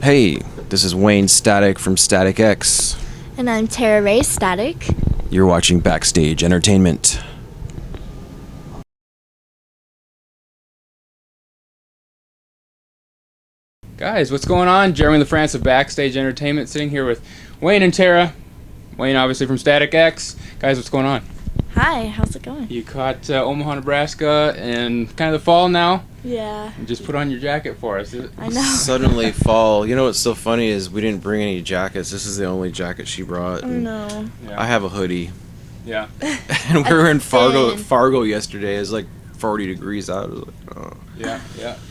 Hey, this is Wayne Static from Static X. And I'm Tera Wray, Static. You're watching Backstage Entertainment. Guys, what's going on? Jeremy Lafrentz of Backstage Entertainment sitting here with Wayne and Tera. Wayne, obviously, from Static X. Guys, what's going on? Hi, how's it going? You caught Omaha, Nebraska, and kind of the fall now. Yeah. You just put on your jacket for us. I know. Suddenly fall. You know what's so funny is we didn't bring any jackets. This is the only jacket she brought. I know. Yeah. I have a hoodie. Yeah. And we were in thin. Fargo yesterday. It's like 40 degrees out. I was like, oh. Yeah.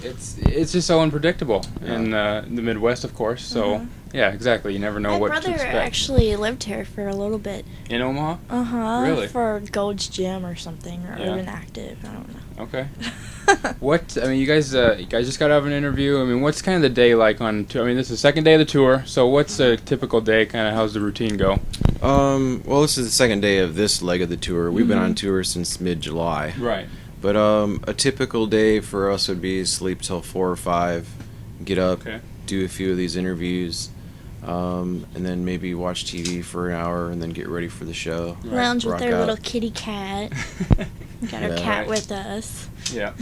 It's just so unpredictable in the Midwest, of course. So, yeah, exactly. You never know My what to brother expect. actually lived here for a little bit. In Omaha? Uh-huh. Really? For Gold's Gym or something, or Yeah. Urban Active. I don't know. Okay. You guys just got out of an interview. I mean, what's kind of the day like on tour? I mean, this is the second day of the tour, so what's a typical day? Kind of how's the routine go? Well, this is the second day of this leg of the tour. We've been on tour since mid-July. Right. But a typical day for us would be sleep till 4 or 5, get up, Okay. do a few of these interviews, and then maybe watch TV for an hour, and then get ready for the show. Lounge with Rock our out. little kitty cat. We got our Yeah. cat Right. with us. Yeah.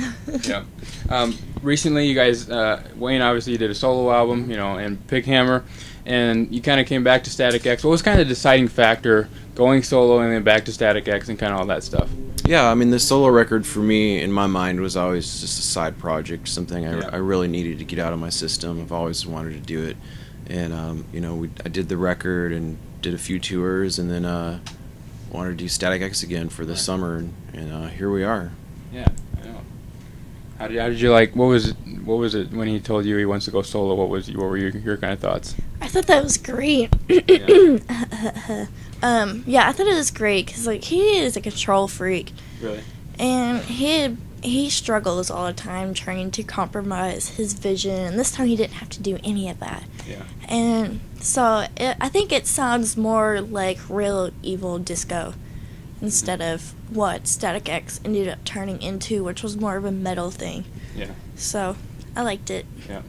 Yeah. Recently, you guys, Wayne, obviously, you did a solo album, and Pig Hammer, and you kind of came back to Static X. What was kind of the deciding factor going solo and then back to Static X and kind of all that stuff? Yeah, I mean, the solo record for me, in my mind, was always just a side project, something I really needed to get out of my system. I've always wanted to do it. And, I did the record and did a few tours, and then wanted to do Static X again for the summer, and here we are. Yeah, I know. How did you like? What was it when he told you he wants to go solo? What were your kind of thoughts? I thought that was great. Yeah. I thought it was great because like he is a control freak, Really? and he struggles all the time trying to compromise his vision. And this time he didn't have to do any of that. Yeah. And so I think it sounds more like real evil disco instead of what Static X ended up turning into, which was more of a metal thing. Yeah. So I liked it. Yeah.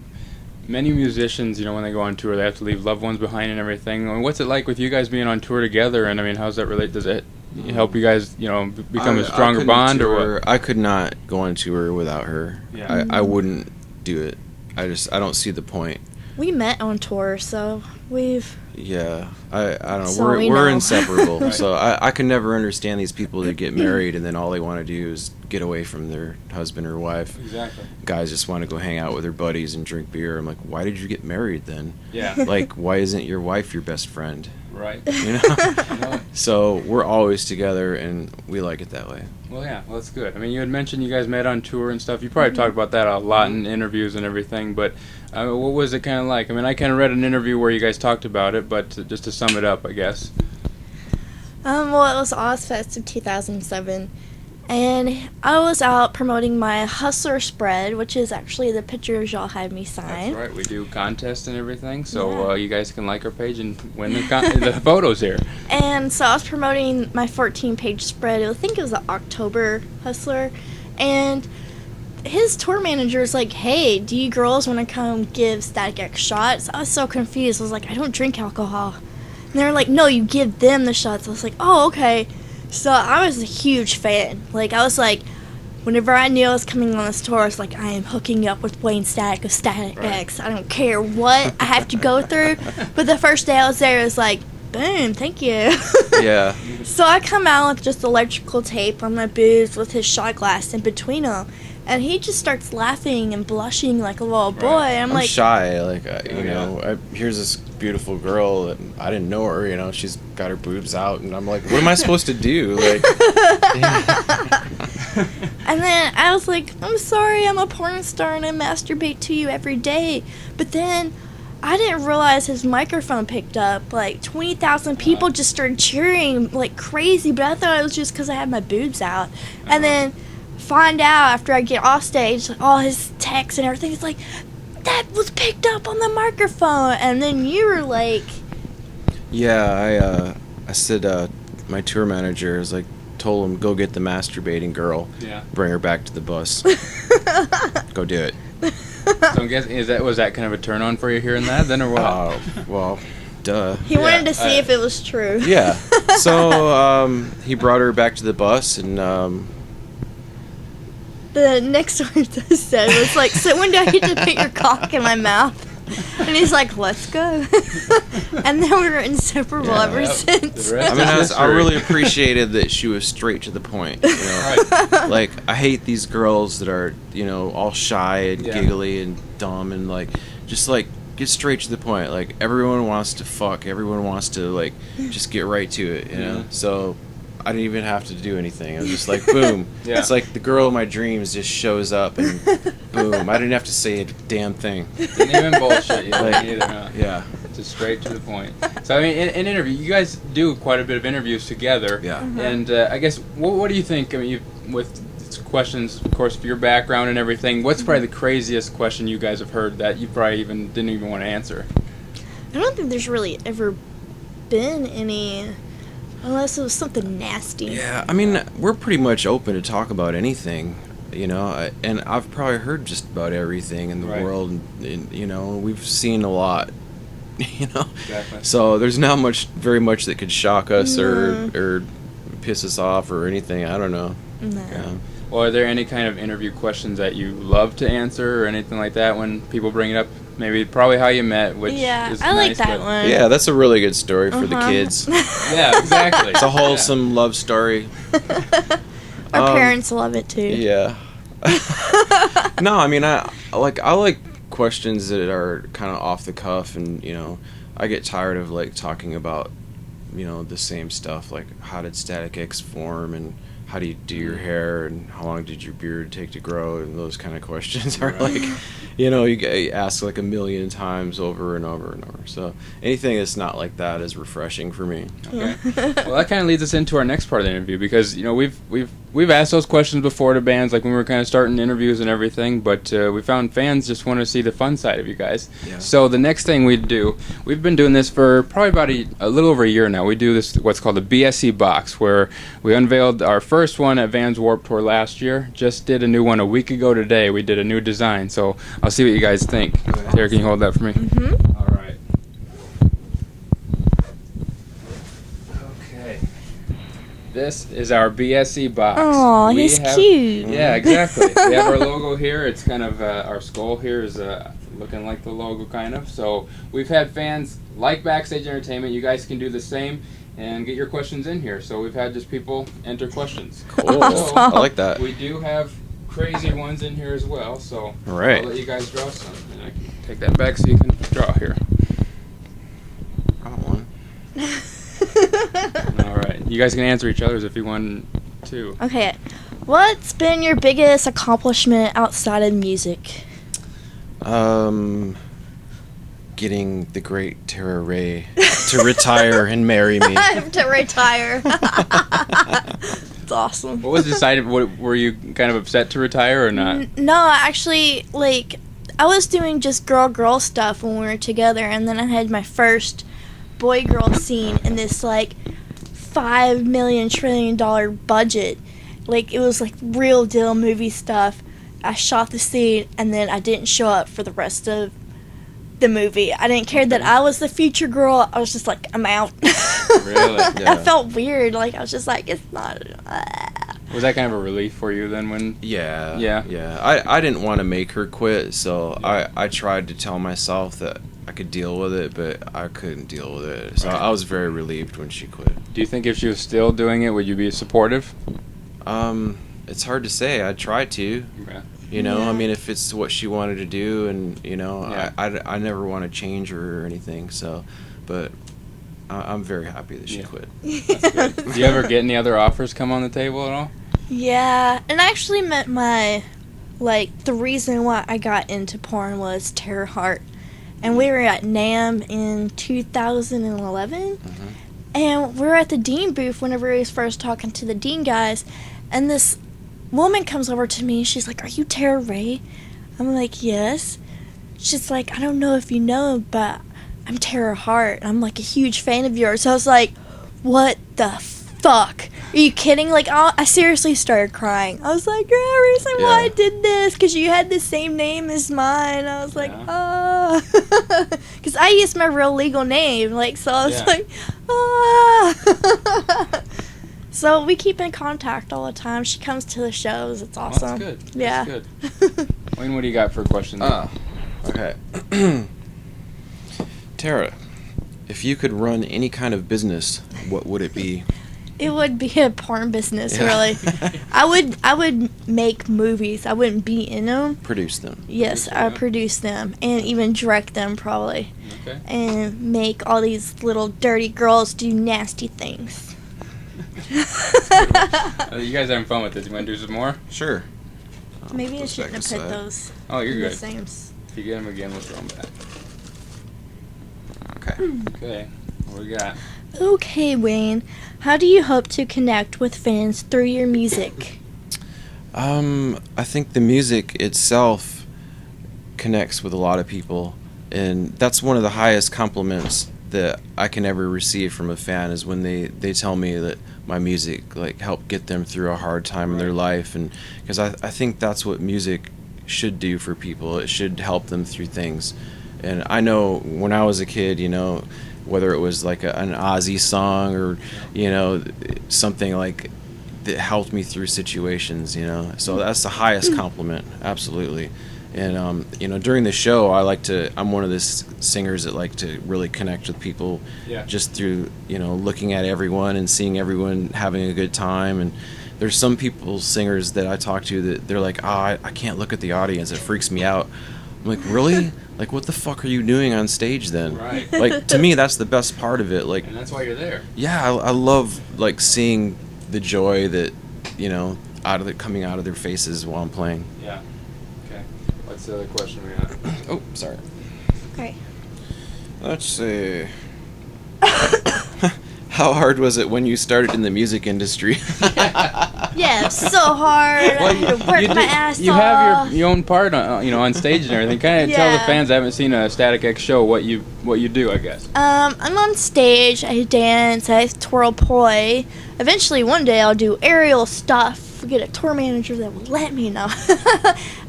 Many musicians, when they go on tour, they have to leave loved ones behind and everything. I mean, what's it like with you guys being on tour together? And I mean, how's that relate? Does it help you guys, become a stronger bond, or what? I could not go on tour without her. Yeah. I wouldn't do it. I don't see the point. We met on tour, so we've... Yeah, I don't know. So we're we we're know. inseparable. Right. So I can never understand these people that get married and then all they want to do is get away from their husband or wife. Exactly. Guys just want to go hang out with their buddies and drink beer. I'm like, why did you get married then? Yeah. Like, why isn't your wife your best friend? Right. You know. I know. So we're always together and we like it that way. Well, yeah. Well, that's good. I mean, you had mentioned you guys met on tour and stuff. You probably talked about that a lot in interviews and everything. But what was it kind of like? I mean, I kind of read an interview where you guys talked about it, but just to sum it up, I guess. Well, it was Ozfest of 2007, and I was out promoting my Hustler spread, which is actually the pictures y'all had me sign. That's right. We do contests and everything, so Yeah. you guys can like our page and win the photos here. And so I was promoting my 14-page spread. I think it was the October Hustler, and his tour manager is like, "Hey, do you girls want to come give Static X shots?" I was so confused. I was like, "I don't drink alcohol." And they were like, "No, you give them the shots." I was like, "Oh, okay." So I was a huge fan. Like, I was like, whenever I knew I was coming on this tour, I was like, I am hooking up with Wayne Static of Static X. I don't care what I have to go through. But the first day I was there, it was like, boom, thank you. Yeah. So I come out with just electrical tape on my boobs with his shot glass in between them. And he just starts laughing and blushing like a little boy. Right. And I'm I'm like, shy. Here's this beautiful girl that I didn't know her. She's got her boobs out, and I'm like, what am I supposed to do? Like, and then I was like, I'm sorry, I'm a porn star and I masturbate to you every day. But then I didn't realize his microphone picked up. Like 20,000 people just started cheering like crazy. But I thought it was just because I had my boobs out. And then find out after I get off stage, all his texts and everything, it's like, that was picked up on the microphone. And then you were like, yeah, I said my tour manager is like, told him, go get the masturbating girl, Yeah. bring her back to the bus, go do it. So I'm guessing was that kind of a turn on for you hearing that then, or what? Well, duh. He wanted to see if it was true. Yeah. So he brought her back to the bus, and the next word I said was like, "So when do I get to put your cock in my mouth?" And he's like, "Let's go." And then we were inseparable ever since. The rest I mean, is I history. really appreciated that she was straight to the point. You know? Right. Like, I hate these girls that are, all shy and Yeah. giggly and dumb and just get straight to the point. Like, everyone wants to fuck. Everyone wants to just get right to it. You know. Mhm. So I didn't even have to do anything. I was just like, boom. Yeah. It's like the girl of my dreams just shows up and boom. I didn't have to say a damn thing. Didn't even bullshit you either, huh? Yeah. Just straight to the point. So I mean, in interview, you guys do quite a bit of interviews together. Yeah. And I guess what do you think? I mean, with questions, of course, for your background and everything. What's probably the craziest question you guys have heard that you probably didn't even want to answer? I don't think there's really ever been any, unless it was something nasty. Yeah, I mean, we're pretty much open to talk about anything, and I've probably heard just about everything in the Right. world, and we've seen a lot, Exactly. So there's not very much that could shock us or piss us off or anything. I don't know. No. Yeah. Well, are there any kind of interview questions that you love to answer or anything like that when people bring it up? Maybe probably how you met, which Yeah, is I like nice, that but- one. Yeah, that's a really good story for the Uh-huh. kids. Yeah, exactly. It's a wholesome love story. Our parents love it too. Yeah. No, I mean, I like questions that are kind of off the cuff, and I get tired of talking about the same stuff, like how did Static X form, and how do you do your hair, and how long did your beard take to grow, and those kind of questions are you ask a million times over and over and over. So anything that's not like that is refreshing for me. Okay. Well, that kind of leads us into our next part of the interview because we've asked those questions before to bands, like when we were kind of starting interviews and everything, but we found fans just want to see the fun side of you guys. Yeah. So the next thing we'd do, we've been doing this for probably about a little over a year now. We do this what's called the BSE box, where we unveiled our first one at Vans Warped Tour last year. Just did a new one a week ago today. We did a new design, so I'll see what you guys think. Tara, can you hold that for me? Mm-hmm. All right. Okay. This is our BSE box. Oh, We he's have- cute. Yeah, exactly. We have our logo here. It's kind of our skull here is looking like the logo, kind of. So we've had fans like Backstage Entertainment. You guys can do the same and get your questions in here. So we've had just people enter questions. Cool. Awesome. I like that. We do have crazy ones in here as well. So All right. I'll let you guys draw some. And I can take that back so you can draw here. I want one. All right. You guys can answer each other's if you want to. Okay, what's been your biggest accomplishment outside of music? Getting the great Tera Wray to retire and marry me. To retire. It's awesome. What was decided? Were you kind of upset to retire or not? No, actually, I was doing just girl stuff when we were together, and then I had my first boy-girl scene in this, $5 million trillion budget. It was, real deal movie stuff. I shot the scene, and then I didn't show up for the rest of the movie. I didn't care that I was the future girl. I was just like, I'm out. Really? Yeah. I felt weird. I was just like, it's not... Was that kind of a relief for you then when... Yeah. Yeah. Yeah. I didn't want to make her quit, so I tried to tell myself that I could deal with it, but I couldn't deal with it. So Right. I was very relieved when she quit. Do you think if she was still doing it, would you be supportive? It's hard to say. I tried to. Okay. Yeah. I mean, if it's what she wanted to do, and Yeah. I never want to change her or anything. So, but I'm very happy that she Yeah. quit. That's good. Do you ever get any other offers come on the table at all? Yeah, and I actually met the reason why I got into porn was Terror Heart. And we were at NAMM in 2011. Mhm. And we were at the Dean booth whenever he was first talking to the Dean guys. And this woman comes over to me and she's like, "Are you Tera Wray?" I'm like, "Yes." She's like, "I don't know if you know, but I'm Tera Hart. I'm a huge fan of yours." So I was like, "What the fuck. Are you kidding? Like, I seriously started crying. I was like, the reason why I did this, because you had the same name as mine. I was like, because I used my real legal name. Like, so I was like, So we keep in contact all the time. She comes to the shows. It's awesome. That's good. Yeah. That's good. Wayne, what do you got for a question there? Okay. Tera, if you could run any kind of business, what would it be? It would be a porn business, really. I would make movies. I wouldn't be in them. Produce them. Yes, I produce them and even direct them, probably. Okay. And make all these little dirty girls do nasty things. You guys having fun with this? You want to do some more? Sure. Maybe I shouldn't have put those. Oh, you're in good. The same. If you get them again, we'll throw them back. Okay. Okay. What do we got? Okay, Wayne. How do you hope to connect with fans through your music? I think the music itself connects with a lot of people, and that's one of the highest compliments that I can ever receive from a fan is when they tell me that my music like helped get them through a hard time in their life, and because I think that's what music should do for people. It should help them through things. And I know when I was a kid, you know, whether it was like an Ozzy song or, you know, something like that helped me through situations, you know. So that's the highest compliment, absolutely. And, you know, during the show, I'm one of the singers that like to really connect with people just through, you know, looking at everyone and seeing everyone having a good time. And there's some singers that I talk to that they're like, I can't look at the audience. It freaks me out. I'm like, really? Like, what the fuck are you doing on stage then? Right. Like, to me, that's the best part of it. Like, And that's why you're there. yeah, I love like seeing the joy that, you know, coming out of their faces while I'm playing. Yeah. Okay. What's the other question we got? Oh, sorry. Okay. Let's see. How hard was it when you started in the music industry? Yeah, it's so hard. I had to work my ass you off. have your own part on, you know, on stage and everything. Kind of tell the fans that haven't seen a Static X show what you do, I guess. I'm on stage. I dance. I twirl poi. Eventually, one day, I'll do aerial stuff. Get a tour manager that will let me know.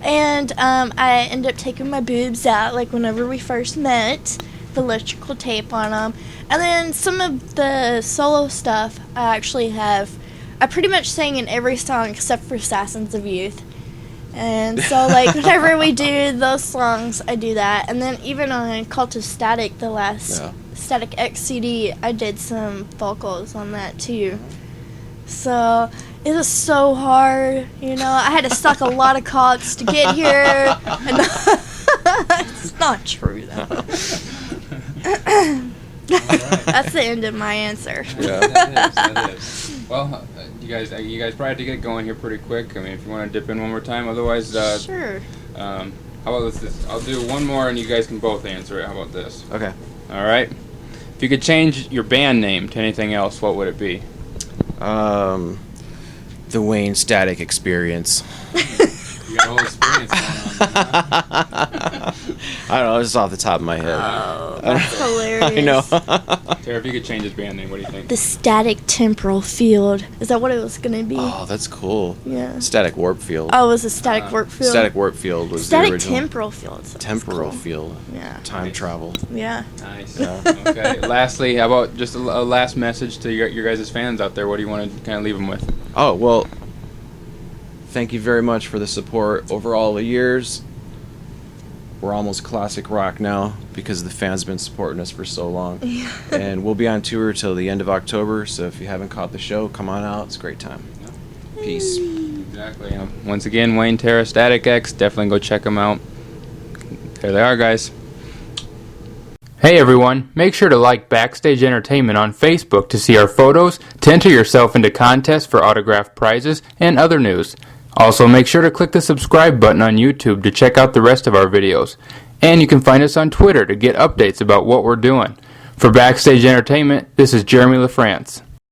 And I end up taking my boobs out, like whenever we first met, with electrical tape on them. And then some of the solo stuff, I pretty much sang in every song except for Assassins of Youth. And so, like, whenever we do those songs, I do that. And then even on Cult of Static, the last Static X CD, I did some vocals on that, too. So, it was so hard, you know. I had to suck a lot of cocks to get here. And it's not true, though. That's the end of my answer. Yeah, that is. Well, you guys probably have to get going here pretty quick. I mean, if you want to dip in one more time, otherwise, sure. How about this? I'll do one more, and you guys can both answer it. How about this? Okay. All right. If you could change your band name to anything else, what would it be? The Wayne Static Experience. You got all experience going on. I don't know, it's just off the top of my head. Oh, that's hilarious. I know. Tara, if you could change his band name, what do you think? The Static Temporal Field. Is that what it was going to be? Oh, that's cool. Yeah. Static Warp Field. Oh, it was a Static Warp Field? Static Warp Field was Static the original. Temporal Field. Temporal cool. Field. Yeah. Time travel. Yeah. Nice. Okay. Lastly, how about just a last message to your guys' fans out there? What do you want to kind of leave them with? Oh, well, thank you very much for the support over all the years. We're almost classic rock now because the fans have been supporting us for so long. Yeah. And we'll be on tour till the end of October, so if you haven't caught the show, come on out. It's a great time. Yeah. Peace. Exactly. Once again, Wayne, Tera, Static X. Definitely go check them out. There they are, guys. Hey everyone, make sure to like Backstage Entertainment on Facebook to see our photos, to enter yourself into contests for autographed prizes, and other news. Also, make sure to click the subscribe button on YouTube to check out the rest of our videos. And you can find us on Twitter to get updates about what we're doing. For Backstage Entertainment, this is Jeremy Lafrentz.